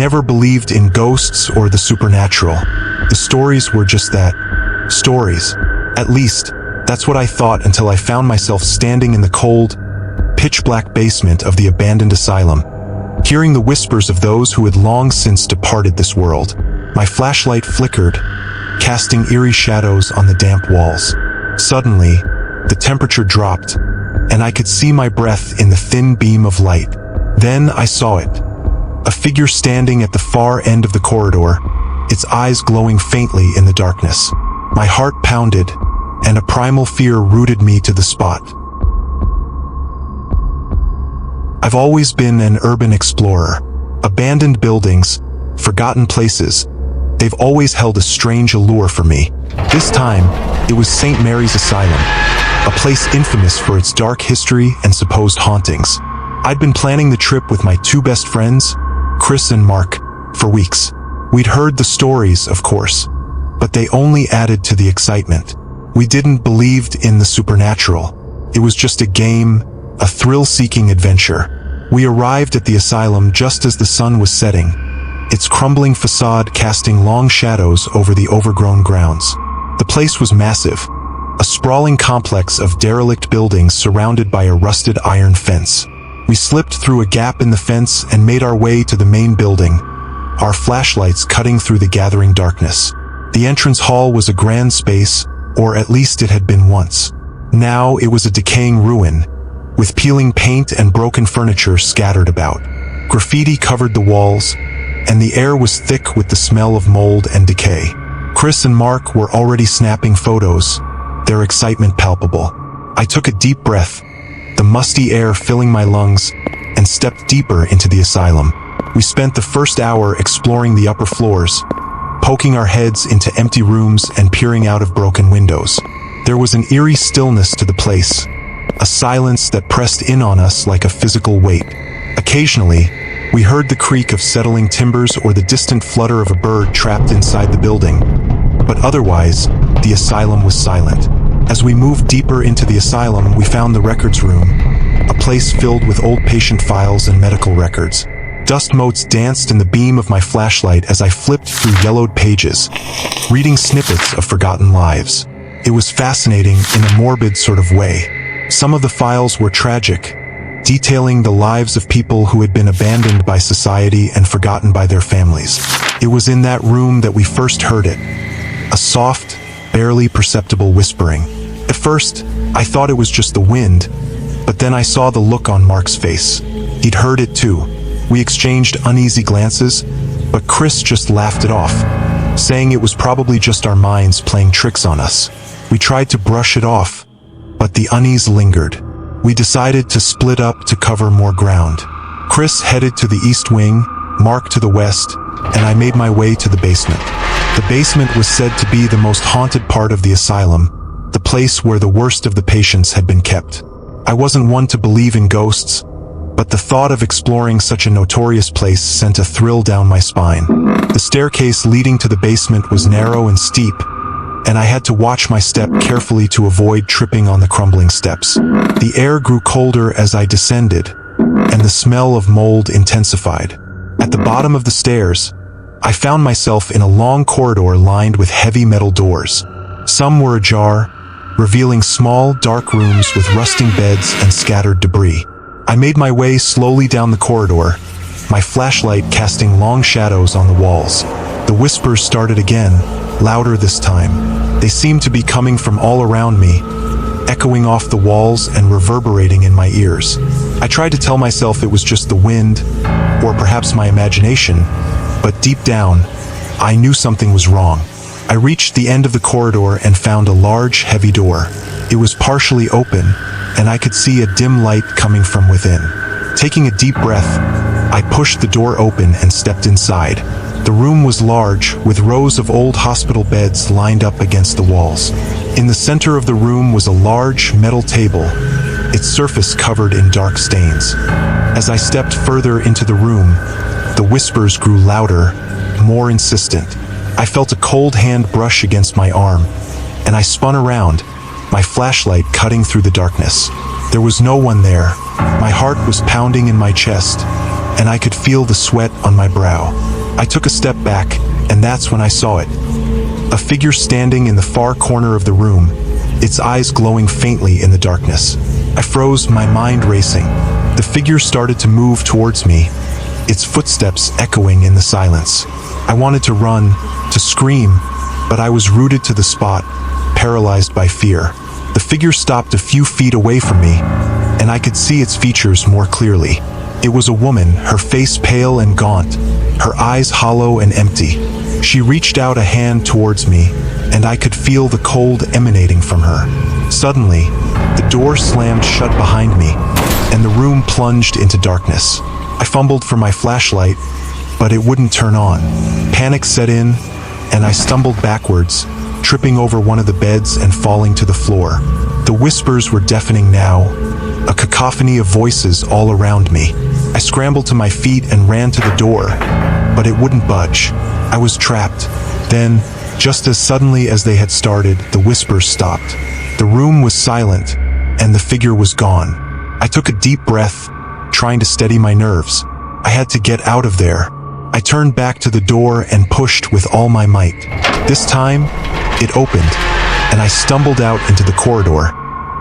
never believed in ghosts or the supernatural. The stories were just that, stories. At least, that's what I thought until I found myself standing in the cold, pitch-black basement of the abandoned asylum, hearing the whispers of those who had long since departed this world. My flashlight flickered, casting eerie shadows on the damp walls. Suddenly, the temperature dropped, and I could see my breath in the thin beam of light. Then I saw it. A figure standing at the far end of the corridor, its eyes glowing faintly in the darkness. My heart pounded, and a primal fear rooted me to the spot. I've always been an urban explorer. Abandoned buildings, forgotten places, they've always held a strange allure for me. This time, it was St. Mary's Asylum, a place infamous for its dark history and supposed hauntings. I'd been planning the trip with my two best friends, Chris and Mark, for weeks. We'd heard the stories, of course, but they only added to the excitement. We didn't believe in the supernatural. It was just a game, a thrill-seeking adventure. We arrived at the asylum just as the sun was setting, its crumbling facade casting long shadows over the overgrown grounds. The place was massive, a sprawling complex of derelict buildings surrounded by a rusted iron fence. We slipped through a gap in the fence and made our way to the main building, our flashlights cutting through the gathering darkness. The entrance hall was a grand space, or at least it had been once. Now it was a decaying ruin, with peeling paint and broken furniture scattered about. Graffiti covered the walls, and the air was thick with the smell of mold and decay. Chris and Mark were already snapping photos, their excitement palpable. I took a deep breath, the musty air filling my lungs, and stepped deeper into the asylum. We spent the first hour exploring the upper floors, poking our heads into empty rooms and peering out of broken windows. There was an eerie stillness to the place, a silence that pressed in on us like a physical weight. Occasionally, we heard the creak of settling timbers or the distant flutter of a bird trapped inside the building. But otherwise, the asylum was silent. As we moved deeper into the asylum, we found the records room, a place filled with old patient files and medical records. Dust motes danced in the beam of my flashlight as I flipped through yellowed pages, reading snippets of forgotten lives. It was fascinating in a morbid sort of way. Some of the files were tragic, detailing the lives of people who had been abandoned by society and forgotten by their families. It was in that room that we first heard it, a soft, barely perceptible whispering. At first, I thought it was just the wind, but then I saw the look on Mark's face. He'd heard it too. We exchanged uneasy glances, but Chris just laughed it off, saying it was probably just our minds playing tricks on us. We tried to brush it off, but the unease lingered. We decided to split up to cover more ground. Chris headed to the east wing, Mark to the west, and I made my way to the basement. The basement was said to be the most haunted part of the asylum, the place where the worst of the patients had been kept. I wasn't one to believe in ghosts, but the thought of exploring such a notorious place sent a thrill down my spine. The staircase leading to the basement was narrow and steep, and I had to watch my step carefully to avoid tripping on the crumbling steps. The air grew colder as I descended, and the smell of mold intensified. At the bottom of the stairs, I found myself in a long corridor lined with heavy metal doors. Some were ajar, revealing small, dark rooms with rusting beds and scattered debris. I made my way slowly down the corridor, my flashlight casting long shadows on the walls. The whispers started again, louder this time. They seemed to be coming from all around me, echoing off the walls and reverberating in my ears. I tried to tell myself it was just the wind, or perhaps my imagination, but deep down, I knew something was wrong. I reached the end of the corridor and found a large, heavy door. It was partially open, and I could see a dim light coming from within. Taking a deep breath, I pushed the door open and stepped inside. The room was large, with rows of old hospital beds lined up against the walls. In the center of the room was a large metal table, its surface covered in dark stains. As I stepped further into the room, the whispers grew louder, more insistent. I felt a cold hand brush against my arm, and I spun around, my flashlight cutting through the darkness. There was no one there. My heart was pounding in my chest, and I could feel the sweat on my brow. I took a step back, and that's when I saw it. A figure standing in the far corner of the room, its eyes glowing faintly in the darkness. I froze, my mind racing. The figure started to move towards me, its footsteps echoing in the silence. I wanted to run, to scream, but I was rooted to the spot, paralyzed by fear. The figure stopped a few feet away from me, and I could see its features more clearly. It was a woman, her face pale and gaunt, her eyes hollow and empty. She reached out a hand towards me, and I could feel the cold emanating from her. Suddenly, the door slammed shut behind me, and the room plunged into darkness. I fumbled for my flashlight, but it wouldn't turn on. Panic set in, and I stumbled backwards, tripping over one of the beds and falling to the floor. The whispers were deafening now, a cacophony of voices all around me. I scrambled to my feet and ran to the door, but it wouldn't budge. I was trapped. Then, just as suddenly as they had started, the whispers stopped. The room was silent, and the figure was gone. I took a deep breath, trying to steady my nerves. I had to get out of there. I turned back to the door and pushed with all my might. This time, it opened, and I stumbled out into the corridor,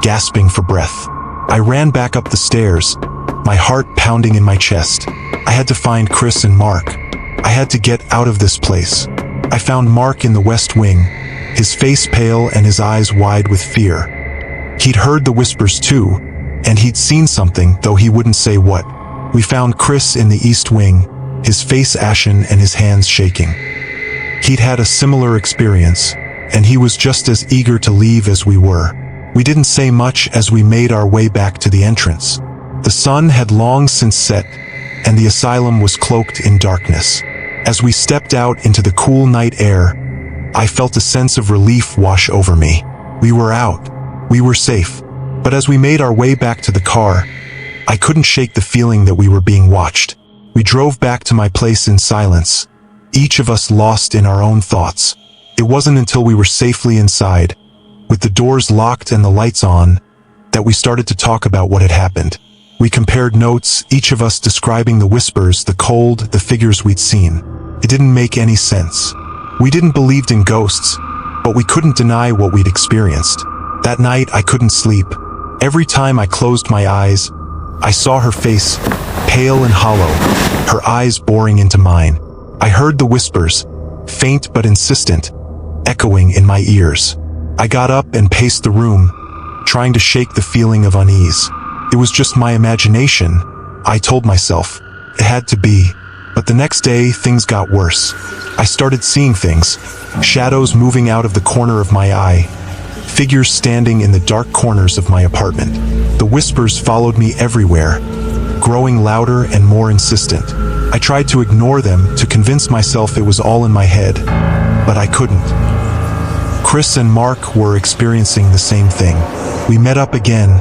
gasping for breath. I ran back up the stairs, my heart pounding in my chest. I had to find Chris and Mark. I had to get out of this place. I found Mark in the West Wing, his face pale and his eyes wide with fear. He'd heard the whispers too, and he'd seen something, though he wouldn't say what. We found Chris in the East Wing, his face ashen and his hands shaking. He'd had a similar experience, and he was just as eager to leave as we were. We didn't say much as we made our way back to the entrance. The sun had long since set, and the asylum was cloaked in darkness. As we stepped out into the cool night air, I felt a sense of relief wash over me. We were out. We were safe. But as we made our way back to the car, I couldn't shake the feeling that we were being watched. We drove back to my place in silence, each of us lost in our own thoughts. It wasn't until we were safely inside, with the doors locked and the lights on, that we started to talk about what had happened. We compared notes, each of us describing the whispers, the cold, the figures we'd seen. It didn't make any sense. We didn't believe in ghosts, but we couldn't deny what we'd experienced. That night, I couldn't sleep. Every time I closed my eyes, I saw her face, pale and hollow, her eyes boring into mine. I heard the whispers, faint but insistent, echoing in my ears. I got up and paced the room, trying to shake the feeling of unease. It was just my imagination, I told myself. It had to be. But the next day, things got worse. I started seeing things, shadows moving out of the corner of my eye, figures standing in the dark corners of my apartment. The whispers followed me everywhere, growing louder and more insistent. I tried to ignore them, to convince myself it was all in my head, but I couldn't. Chris and Mark were experiencing the same thing. We met up again,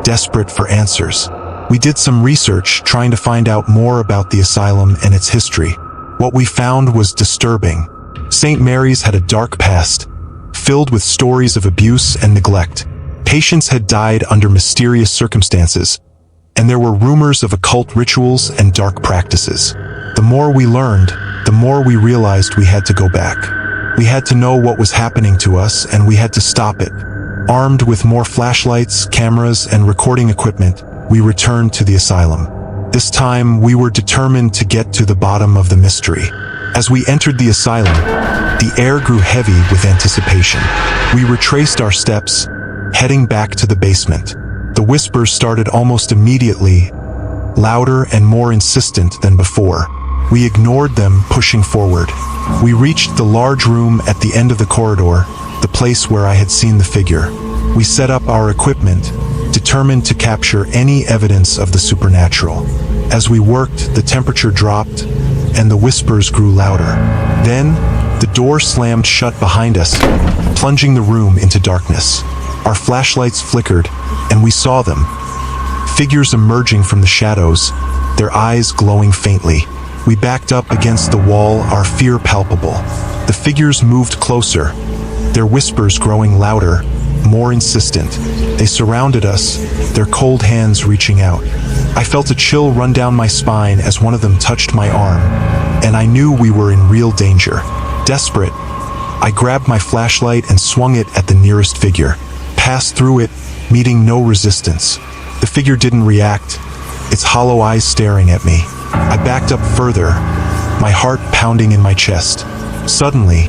desperate for answers. We did some research, trying to find out more about the asylum and its history. What we found was disturbing. St. Mary's had a dark past, filled with stories of abuse and neglect. Patients had died under mysterious circumstances, and there were rumors of occult rituals and dark practices. The more we learned, the more we realized we had to go back. We had to know what was happening to us, and we had to stop it. Armed with more flashlights, cameras, and recording equipment, we returned to the asylum. This time, we were determined to get to the bottom of the mystery. As we entered the asylum, the air grew heavy with anticipation. We retraced our steps, heading back to the basement. The whispers started almost immediately, louder and more insistent than before. We ignored them, pushing forward. We reached the large room at the end of the corridor, the place where I had seen the figure. We set up our equipment, determined to capture any evidence of the supernatural. As we worked, the temperature dropped, and the whispers grew louder. Then, the door slammed shut behind us, plunging the room into darkness. Our flashlights flickered, and we saw them. Figures emerging from the shadows, their eyes glowing faintly. We backed up against the wall, our fear palpable. The figures moved closer, their whispers growing louder, more insistent. They surrounded us, their cold hands reaching out. I felt a chill run down my spine as one of them touched my arm, and I knew we were in real danger. Desperate, I grabbed my flashlight and swung it at the nearest figure. Passed through it, meeting no resistance. The figure didn't react, its hollow eyes staring at me. I backed up further, my heart pounding in my chest. Suddenly,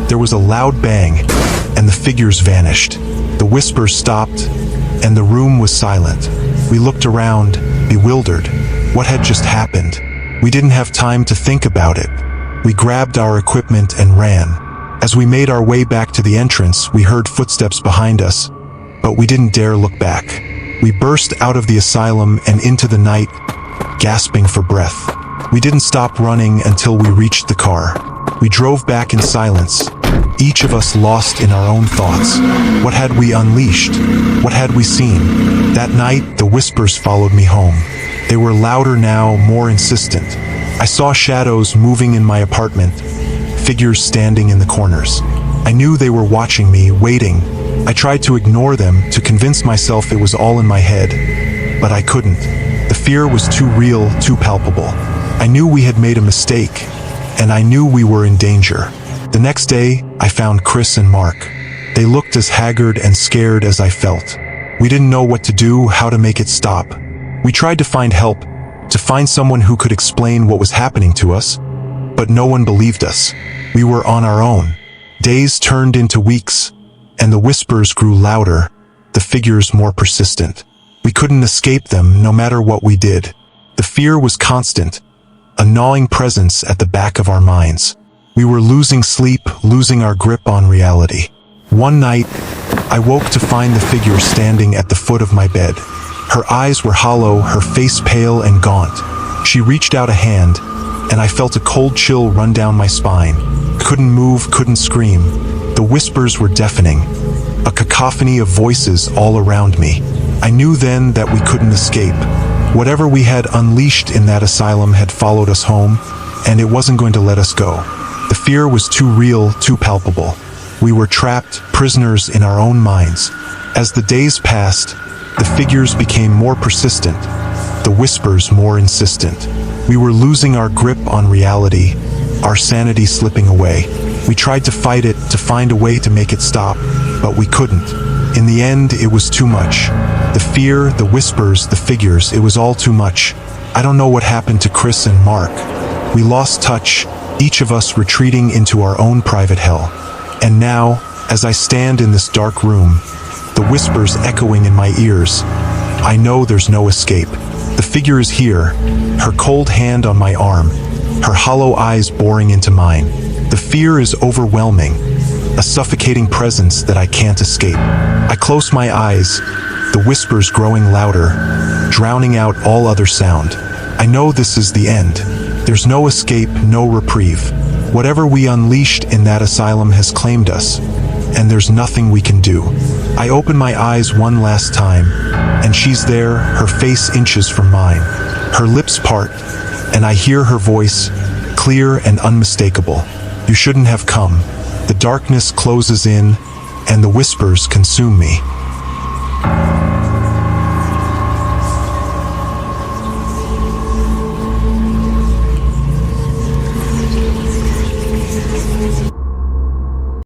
there was a loud bang, and the figures vanished. The whispers stopped, and the room was silent. We looked around, bewildered. What had just happened? We didn't have time to think about it. We grabbed our equipment and ran. As we made our way back to the entrance, we heard footsteps behind us, but we didn't dare look back. We burst out of the asylum and into the night, gasping for breath. We didn't stop running until we reached the car. We drove back in silence, each of us lost in our own thoughts. What had we unleashed? What had we seen? That night, the whispers followed me home. They were louder now, more insistent. I saw shadows moving in my apartment, figures standing in the corners. I knew they were watching me, waiting. I tried to ignore them, to convince myself it was all in my head, but I couldn't. The fear was too real, too palpable. I knew we had made a mistake, and I knew we were in danger. The next day, I found Chris and Mark. They looked as haggard and scared as I felt. We didn't know what to do, how to make it stop. We tried to find help, to find someone who could explain what was happening to us, but no one believed us. We were on our own. Days turned into weeks, and the whispers grew louder, the figures more persistent. We couldn't escape them no matter what we did. The fear was constant, a gnawing presence at the back of our minds. We were losing sleep, losing our grip on reality. One night, I woke to find the figure standing at the foot of my bed. Her eyes were hollow, her face pale and gaunt. She reached out a hand, and I felt a cold chill run down my spine. Couldn't move, couldn't scream. The whispers were deafening, a cacophony of voices all around me. I knew then that we couldn't escape. Whatever we had unleashed in that asylum had followed us home, and it wasn't going to let us go. The fear was too real, too palpable. We were trapped, prisoners in our own minds. As the days passed, the figures became more persistent, the whispers more insistent. We were losing our grip on reality, our sanity slipping away. We tried to fight it, to find a way to make it stop, but we couldn't. In the end, it was too much. The fear, the whispers, the figures, it was all too much. I don't know what happened to Chris and Mark. We lost touch, each of us retreating into our own private hell. And now, as I stand in this dark room, the whispers echoing in my ears, I know there's no escape. The figure is here, her cold hand on my arm, her hollow eyes boring into mine. The fear is overwhelming, a suffocating presence that I can't escape. I close my eyes, the whispers growing louder, drowning out all other sound. I know this is the end. There's no escape, no reprieve. Whatever we unleashed in that asylum has claimed us, and there's nothing we can do. I open my eyes one last time, and she's there, her face inches from mine. Her lips part, and I hear her voice, clear and unmistakable. You shouldn't have come. The darkness closes in, and the whispers consume me.